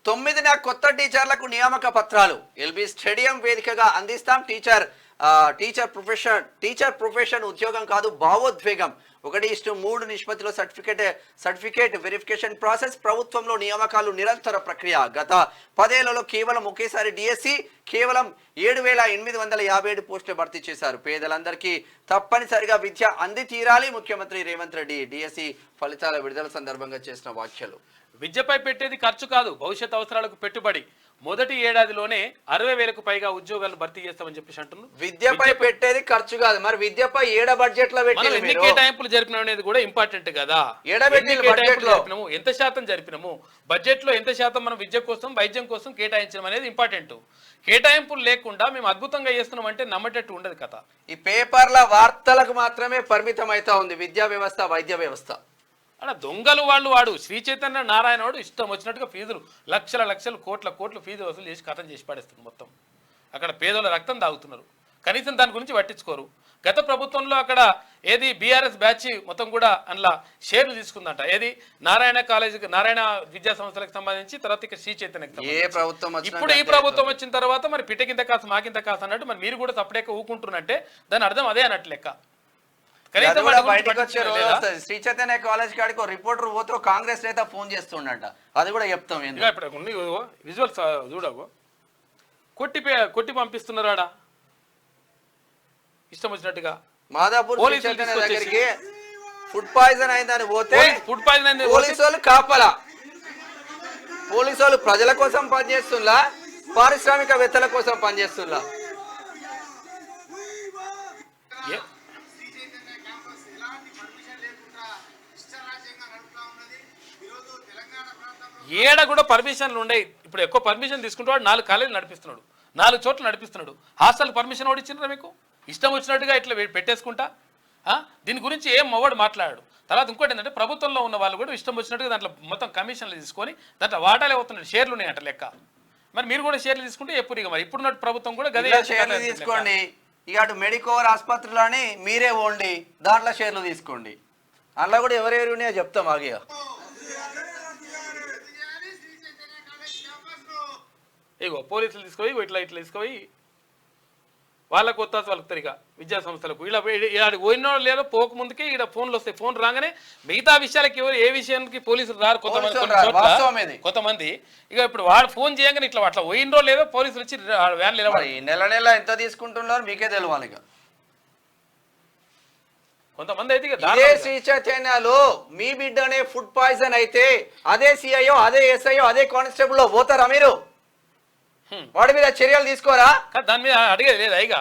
9న కొత్త టీచర్లకు నియామక పత్రాలు ఎల్బీ స్టేడియం వేదికగా అందిస్తాం. టీచర్ ప్రొఫెషన్ ఉద్యోగం కాదు భావోద్వేగం. 1:3 నిష్పత్తిలో సర్టిఫికేట్ వెరిఫికేషన్ ప్రాసెస్. ప్రభుత్వంలో నియామకాలు నిరంతర ప్రక్రియ. గత 10 ఏళ్లలో కేవలం ఒకేసారి డిఎస్సి కేవలం 7,857 పోస్టులు భర్తీ చేశారు. పేదలందరికీ తప్పనిసరిగా విద్య అంది తీరాలి. ముఖ్యమంత్రి రేవంత్ రెడ్డి డిఎస్సి ఫలితాల విడుదల సందర్భంగా చేసిన వ్యాఖ్యలు. విద్యపై పెట్టేది ఖర్చు కాదు, భవిష్యత్ అవసరాలకు పెట్టుబడి. మొదటి ఏడాదిలోనే 60,000కు పైగా ఉద్యోగాలు భర్తీ చేస్తామని చెప్పేసి అంటున్నారు. విద్యపై పెట్టేది ఖర్చు కాదు, మరి విద్యపై ఏడ బడ్జెట్ లో ఎన్ని కేటాయింపులు జరిపినాం అనేది కూడా ఇంపార్టెంట్ కదా. ఎంత శాతం జరిపినాము, బడ్జెట్ లో ఎంత శాతం మనం విద్య కోసం వైద్యం కోసం కేటాయించడం అనేది ఇంపార్టెంట్. కేటాయింపులు లేకుండా మేము అద్భుతంగా చేస్తున్నాం అంటే నమ్మటట్టు ఉండదు కదా. ఈ పేపర్ల వార్తలకు మాత్రమే పరిమితం అవుతా ఉంది విద్యా వ్యవస్థ, వైద్య వ్యవస్థ. అలా దొంగలు వాడు శ్రీ చైతన్య నారాయణ వాడు ఇష్టం వచ్చినట్టుగా ఫీజులు లక్షలు కోట్ల ఫీజులు వసూలు చేసి కథం చేసి పడేస్తుంది మొత్తం. అక్కడ పేదల రక్తం తాగుతున్నారు, కనీసం దాని గురించి పట్టించుకోరు. గత ప్రభుత్వంలో అక్కడ ఏది బీఆర్ఎస్ బ్యాచ్ మొత్తం కూడా అందులో షేర్లు తీసుకుందంట. ఏది నారాయణ కాలేజీకి, నారాయణ విద్యా సంస్థలకు సంబంధించి, తర్వాత ఇక శ్రీ చైతన్యకి. ఇప్పుడు ఈ ప్రభుత్వం వచ్చిన తర్వాత మరి పిట్టకింత కాసు మాకింత కాసు అన్నట్టు మరి మీరు కూడా తప్పలేక ఊకుంటున్నట్టే దాని అర్థం అదే అన్నట్టు లెక్క. శ్రీ చైతన్య కాలేజ్ కాడికి రిపోర్టర్ పోతే కాంగ్రెస్ నేత ఫోన్ చేస్తుండట, అది కూడా చెప్తాం. విజువల్స్ చూడవు, కొట్టి పంపిస్తున్నారు ఆడ ఇష్టం వచ్చినట్టుగా. మాదాపూర్ దగ్గరికి ఫుడ్ పాయిజన్ అయిందని పోతే పోలీసు వాళ్ళు కాపలా. పోలీసు వాళ్ళు ప్రజల కోసం పనిచేస్తున్నా, పారిశ్రామికవేత్తల కోసం పనిచేస్తున్నా. ఏడ కూడా పర్మిషన్లు ఉన్నాయి. ఇప్పుడు ఎక్కువ పర్మిషన్ తీసుకుంటాడు, 4 కాలేజీలు నడిపిస్తున్నాడు, 4 చోట్ల నడిపిస్తున్నాడు. హాస్టల్ పర్మిషన్ కూడా ఇచ్చినారా మీకు? ఇష్టం వచ్చినట్టుగా ఇట్లా పెట్టేసుకుంటా. దీని గురించి ఏం మొవ్వడు మాట్లాడాడు. తర్వాత ఇంకోటి ఏంటంటే ప్రభుత్వంలో ఉన్న వాళ్ళు కూడా ఇష్టం వచ్చినట్టుగా దాంట్లో మొత్తం కమిషన్లు తీసుకొని దాంట్లో వాటాలే అవుతున్నాడు, షేర్లు ఉన్నాయంట లెక్క. మరి మీరు కూడా షేర్లు తీసుకుంటే ఎప్పుడు ఇక మరి ఇప్పుడున్న ప్రభుత్వం కూడా గదే షేర్లు తీసుకోండి. ఇక అటు మెడికోవర్ ఆసుపత్రిలోని మీరే ఓండి, దాంట్లో షేర్లు తీసుకోండి. అందులో కూడా ఎవరెవరు ఉన్నాయో చెప్తాం ఆగియ. ఇగో పోలీసులు తీసుకుపోయి ఇట్లా తీసుకుపోయి వాళ్ళకు వస్తా వాళ్ళకి తరిగా విద్యా సంస్థలకు ఇలా పోయినో లేదో పోక ముందుకే ఇక్కడ ఫోన్లు వస్తాయి. ఫోన్ రాగానే మిగతా విషయాలకి ఎవరు ఏ విషయానికి పోలీసులు రారు కొంతమంది. ఇక ఇప్పుడు వాడు ఫోన్ చేయగానే ఇట్లా అట్లా పోయినో లేదో పోలీసులు వచ్చి వ్యాన్లు నిలబడి నెల ఎంత తీసుకుంటున్నారు మీకే తెలియాలి. ఇక కొంతమంది అయితే ఇదే శ్రీ చైతన్యాలు మీ బిడ్డనే ఫుడ్ పాయిజన్ అయితే అదే సిఐఓ, అదే ఎస్ఐఓ, అదే కానిస్టేబుల్ లో పోతారా మీరు? వాడి మీద చర్యలు తీసుకోరా? దాని మీద అడిగేది లేదా? ఇక